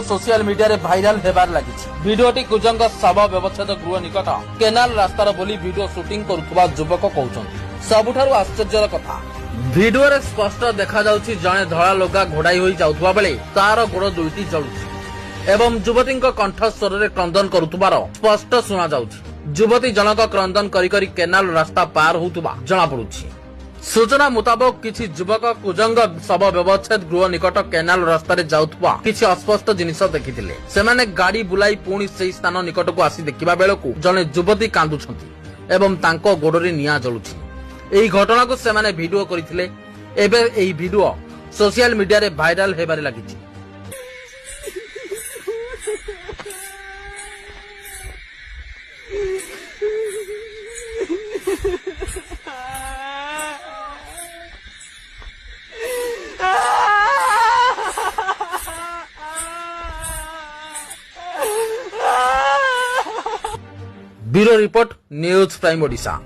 Social media रे viral हेबार लागिछि। भिडियोटी कुजंग शव व्यवच्छेद गृह निकट केनाल रास्तार बोली भिडियो शूटिंग करुवा युवक कहउछन्ति। सबुठारु आश्चर्यर कथा भिडियो रे स्पष्ट देखा जाउछि जणे धळा लोगा घोड़ाई होई जाउथुवा बेले तार गोड़ दुईटी जळुछि एवं युवती कंठस्वर रे क्रंदन करुथुबार स्पष्ट सुना जाउछि। युवती जनक क्रंदन करी करी केनाल रास्ता पार होउथुबा जणा पडुछि। सूचना मुताबक किछि युवक कुजंग शव व्यवच्छेद गृह निकट केनाल रास्ता रे जाउथुबा किछि अस्पष्ट जिनिस देखिथिले। सेमाने गाड़ी बुलाई पुणी सेही स्थान निकट को आसी देखिबा बेलकु जने युवती कांदुछंती एवं तांको गोड़रे निया जळुछि। एही घटना को सेमाने वीडियो करिथिले। एबे एही वीडियो सोशल मीडिया रे भाइराल हेबारे लागिछि। Bureau report news prime Odisha.